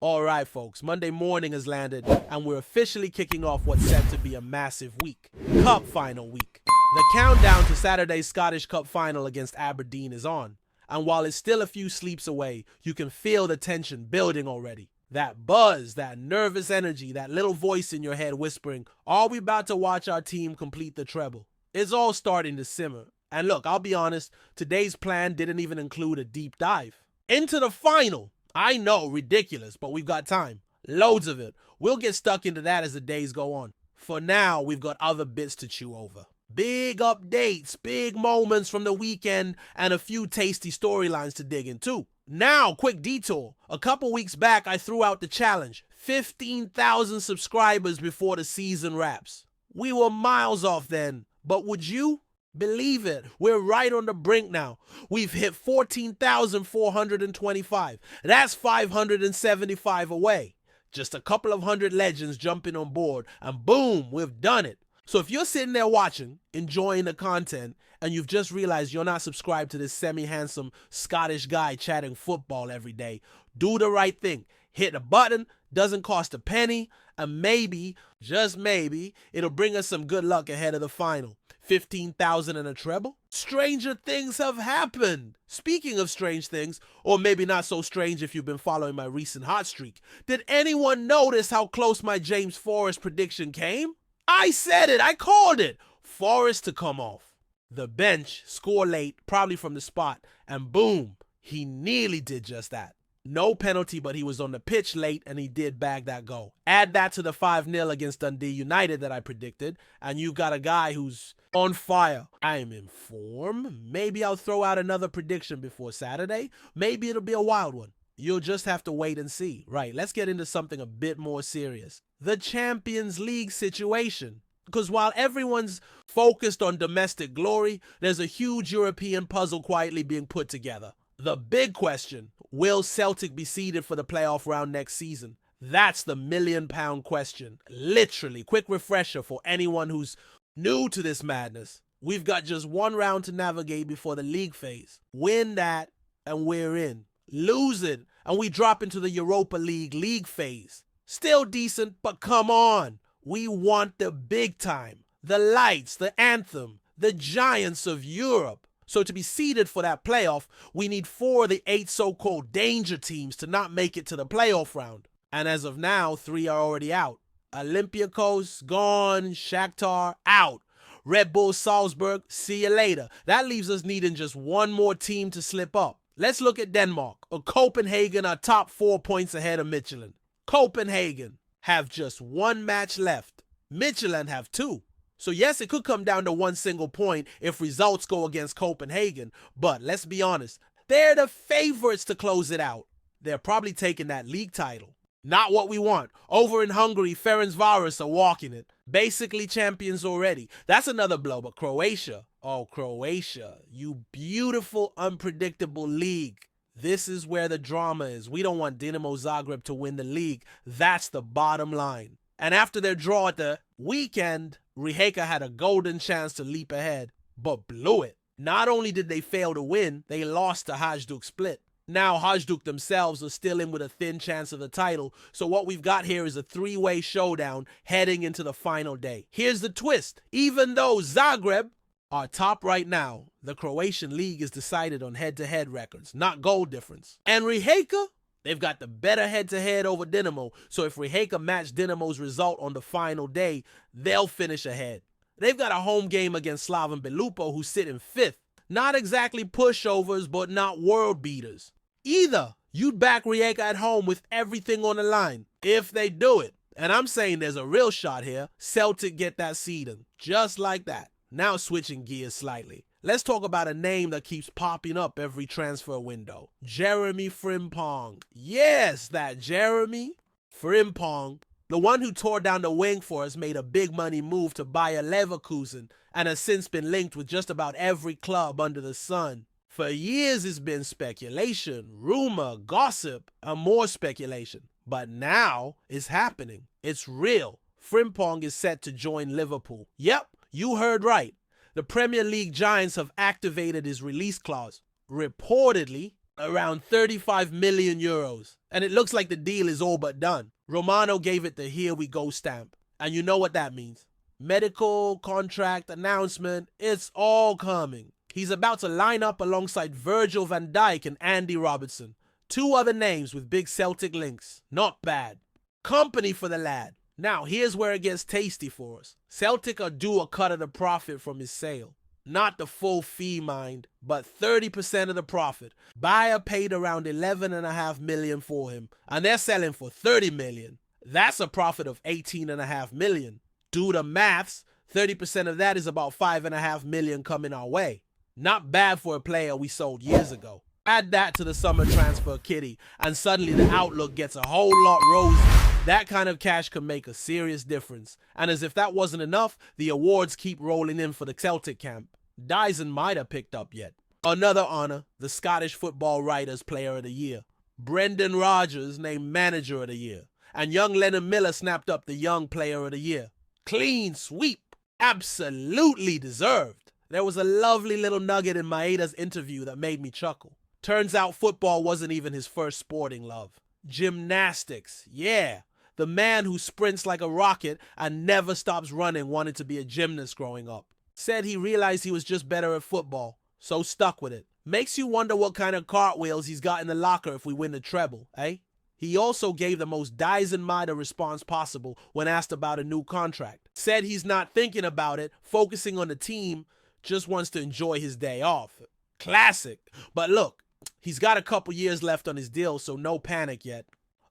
All right, folks, Monday morning has landed, and we're officially kicking off what's set to be a massive week. Cup final week. The countdown to Saturday's Scottish Cup final against Aberdeen is on, and while it's still a few sleeps away, you can feel the tension building already. That buzz, that nervous energy, that little voice in your head whispering, are we about to watch our team complete the treble? It's all starting to simmer. And look, I'll be honest, today's plan didn't even include a deep dive into the final. I know, ridiculous, but we've got time. Loads of it. We'll get stuck into that as the days go on. For now, we've got other bits to chew over. Big updates, big moments from the weekend, and a few tasty storylines to dig into. Now, quick detour. A couple weeks back, I threw out the challenge. 15,000 subscribers before the season wraps. We were miles off then, but would you? Believe it, we're right on the brink now. We've hit 14,425. That's 575 away. Just a couple of hundred legends jumping on board, and boom, we've done it. So if you're sitting there watching, enjoying the content, and you've just realized you're not subscribed to this semi-handsome Scottish guy chatting football every day, do the right thing. Hit the button, doesn't cost a penny, and maybe, just maybe, it'll bring us some good luck ahead of the final. 15,000 and a treble? Stranger things have happened. Speaking of strange things, or maybe not so strange if you've been following my recent hot streak, did anyone notice how close my James Forrest prediction came? I said it, I called it. Forrest to come off the bench, score late, probably from the spot, and boom, he nearly did just that. No penalty, but he was on the pitch late and he did bag that goal. Add that to the 5-0 against Dundee United that I predicted, and you've got a guy who's on fire. I am in form. Maybe I'll throw out another prediction before Saturday. Maybe it'll be a wild one. You'll just have to wait and see. Right, let's get into something a bit more serious. The Champions League situation. Because while everyone's focused on domestic glory, there's a huge European puzzle quietly being put together. The big question, will Celtic be seeded for the playoff round next season? That's the million-pound question. Literally, quick refresher for anyone who's new to this madness. We've got just one round to navigate before the league phase. Win that, and we're in. Lose it, and we drop into the Europa League phase. Still decent, but come on. We want the big time. The lights, the anthem, the giants of Europe. So to be seeded for that playoff, we need 4 of the 8 so-called danger teams to not make it to the playoff round. And as of now, 3 are already out. Olympiacos, gone. Shakhtar, out. Red Bull Salzburg, see you later. That leaves us needing just one more team to slip up. Let's look at Denmark. Copenhagen are top 4 points ahead of Michelin. Copenhagen have just 1 match left. Michelin have 2. So yes, it could come down to 1 single point if results go against Copenhagen, but let's be honest, they're the favorites to close it out. They're probably taking that league title. Not what we want. Over in Hungary, Ferencváros are walking it. Basically champions already. That's another blow, but Croatia. Oh, Croatia, you beautiful, unpredictable league. This is where the drama is. We don't want Dinamo Zagreb to win the league. That's the bottom line. And after their draw at the weekend, Rijeka had a golden chance to leap ahead, but blew it. Not only did they fail to win, they lost to Hajduk Split. Now Hajduk themselves are still in with a thin chance of the title, so what we've got here is a 3-way showdown heading into the final day. Here's the twist. Even though Zagreb are top right now, the Croatian league is decided on head-to-head records, not goal difference. And Rijeka? They've got the better head-to-head over Dinamo, so if Rijeka match Dinamo's result on the final day, they'll finish ahead. They've got a home game against Slaven Belupo, who sit in 5th. Not exactly pushovers, but not world beaters. Either you'd back Rijeka at home with everything on the line, if they do it. And I'm saying there's a real shot here. Celtic get that seeding, just like that. Now switching gears slightly. Let's talk about a name that keeps popping up every transfer window. Jeremy Frimpong. Yes, that Jeremy Frimpong. The one who tore down the wing for us made a big money move to Bayer Leverkusen and has since been linked with just about every club under the sun. For years it's been speculation, rumor, gossip, and more speculation. But now it's happening. It's real. Frimpong is set to join Liverpool. Yep, you heard right. The Premier League giants have activated his release clause. Reportedly, around 35 million euros. and it looks like the deal is all but done. Romano gave it the here we go stamp. And you know what that means. Medical, contract, announcement, it's all coming. He's about to line up alongside Virgil van Dijk and Andy Robertson. 2 other names with big Celtic links. Not bad. Company for the lad. Now, here's where it gets tasty for us. Celtic are due a cut of the profit from his sale. Not the full fee, mind, but 30% of the profit. Buyer paid around $11.5 million for him, and they're selling for $30 million. That's a profit of $18.5 million. Do the maths, 30% of that is about $5.5 million coming our way. Not bad for a player we sold years ago. Add that to the summer transfer kitty, and suddenly the outlook gets a whole lot rosy. That kind of cash can make a serious difference. And as if that wasn't enough, the awards keep rolling in for the Celtic camp. Dyson might have picked up yet. Another honor, the Scottish Football Writers Player of the Year. Brendan Rodgers named Manager of the Year. And young Lennon Miller snapped up the Young Player of the Year. Clean sweep. Absolutely deserved. There was a lovely little nugget in Maeda's interview that made me chuckle. Turns out football wasn't even his first sporting love. Gymnastics, yeah. The man who sprints like a rocket and never stops running wanted to be a gymnast growing up. Said he realized he was just better at football, so stuck with it. Makes you wonder what kind of cartwheels he's got in the locker if we win the treble, eh? He also gave the most Dyson-Mida response possible when asked about a new contract. Said he's not thinking about it, focusing on the team, just wants to enjoy his day off. Classic. But look, he's got a couple years left on his deal, so no panic yet.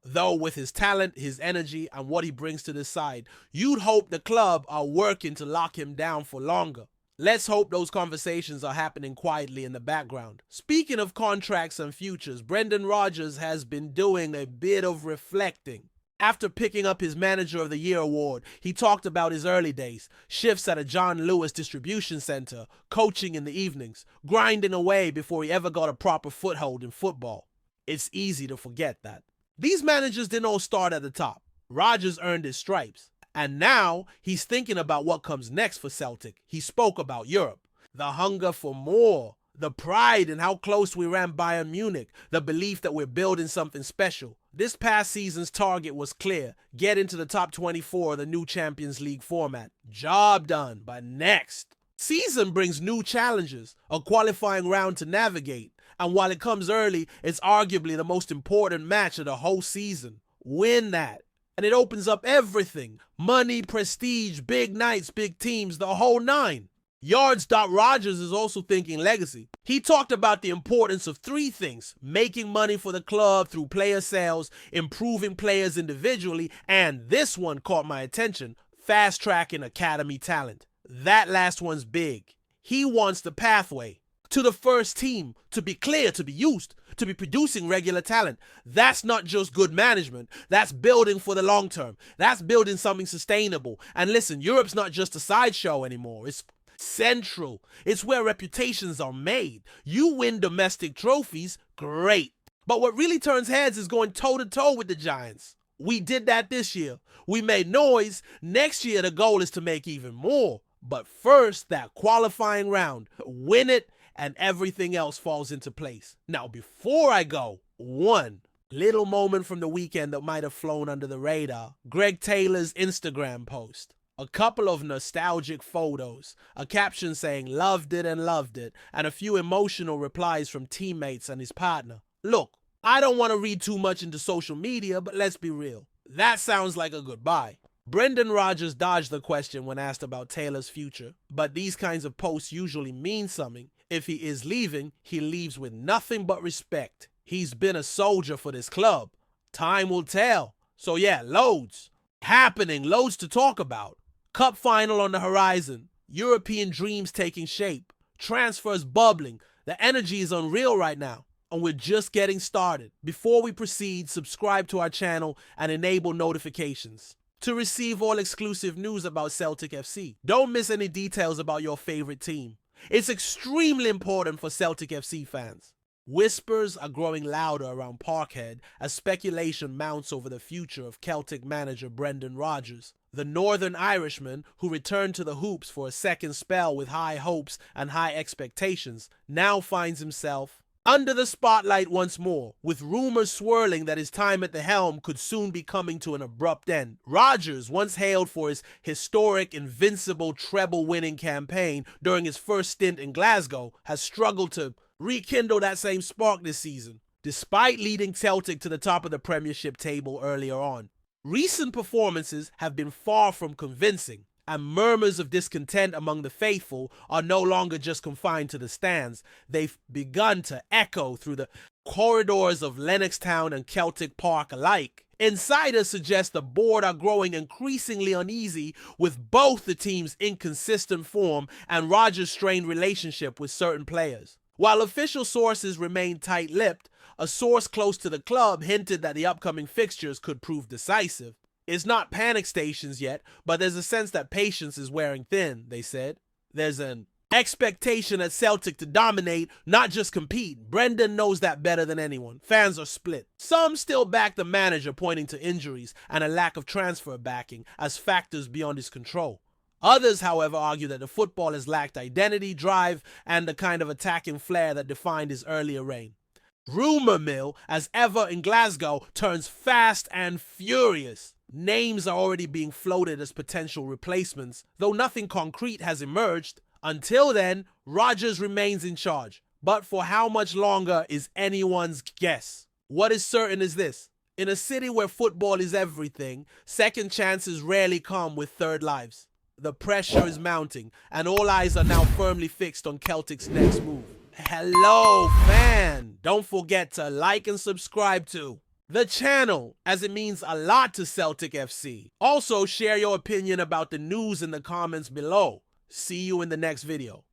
Though with his talent, his energy, and what he brings to the side, you'd hope the club are working to lock him down for longer. Let's hope those conversations are happening quietly in the background. Speaking of contracts and futures, Brendan Rodgers has been doing a bit of reflecting. After picking up his Manager of the Year award, he talked about his early days, shifts at a John Lewis distribution center, coaching in the evenings, grinding away before he ever got a proper foothold in football. It's easy to forget that. These managers didn't all start at the top. Rodgers earned his stripes. And now he's thinking about what comes next for Celtic. He spoke about Europe. The hunger for more. The pride in how close we ran Bayern Munich. The belief that we're building something special. This past season's target was clear. Get into the top 24 of the new Champions League format. Job done. But next. Season brings new challenges. A qualifying round to navigate. And while it comes early, it's arguably the most important match of the whole season. Win that. And it opens up everything. Money, prestige, big nights, big teams, the whole nine. Yards.Rodgers is also thinking legacy. He talked about the importance of 3 things. Making money for the club through player sales, improving players individually, and this one caught my attention, fast-tracking academy talent. That last one's big. He wants the pathway to the first team, to be clear, to be used, to be producing regular talent. That's not just good management. That's building for the long term. That's building something sustainable. And listen, Europe's not just a sideshow anymore. It's central. It's where reputations are made. You win domestic trophies, great. But what really turns heads is going toe-to-toe with the Giants. We did that this year. We made noise. Next year, the goal is to make even more. But first, that qualifying round. Win it, and everything else falls into place. Now, before I go, one little moment from the weekend that might have flown under the radar. Greg Taylor's Instagram post. A couple of nostalgic photos, a caption saying loved it, and a few emotional replies from teammates and his partner. Look, I don't want to read too much into social media, but let's be real. That sounds like a goodbye. Brendan Rodgers dodged the question when asked about Taylor's future, but these kinds of posts usually mean something. If he is leaving, he leaves with nothing but respect. He's been a soldier for this club. Time will tell. So yeah, loads happening, loads to talk about. Cup final on the horizon. European dreams taking shape. Transfers bubbling. The energy is unreal right now. And we're just getting started. Before we proceed, subscribe to our channel and enable notifications to receive all exclusive news about Celtic FC. Don't miss any details about your favorite team. It's extremely important for Celtic FC fans. Whispers are growing louder around Parkhead as speculation mounts over the future of Celtic manager Brendan Rodgers. The Northern Irishman, who returned to the hoops for a second spell with high hopes and high expectations, now finds himself under the spotlight once more, with rumors swirling that his time at the helm could soon be coming to an abrupt end. Rodgers, once hailed for his historic, invincible treble-winning campaign during his first stint in Glasgow, has struggled to rekindle that same spark this season, despite leading Celtic to the top of the Premiership table earlier on. Recent performances have been far from convincing, and murmurs of discontent among the faithful are no longer just confined to the stands. They've begun to echo through the corridors of Lennoxtown and Celtic Park alike. Insiders suggest the board are growing increasingly uneasy with both the team's inconsistent form and Rodgers' strained relationship with certain players. While official sources remain tight-lipped, a source close to the club hinted that the upcoming fixtures could prove decisive. It's not panic stations yet, but there's a sense that patience is wearing thin, they said. There's an expectation at Celtic to dominate, not just compete. Brendan knows that better than anyone. Fans are split. Some still back the manager, pointing to injuries and a lack of transfer backing as factors beyond his control. Others, however, argue that the football has lacked identity, drive, and the kind of attacking flair that defined his earlier reign. Rumour mill, as ever in Glasgow, turns fast and furious. Names are already being floated as potential replacements, though nothing concrete has emerged. Until then, Rodgers remains in charge. But for how much longer is anyone's guess. What is certain is this: in a city where football is everything, second chances rarely come with third lives. The pressure is mounting, and all eyes are now firmly fixed on Celtic's next move. Hello, fan! Don't forget to like and subscribe to the channel, as it means a lot to Celtic FC. Also, share your opinion about the news in the comments below. See you in the next video.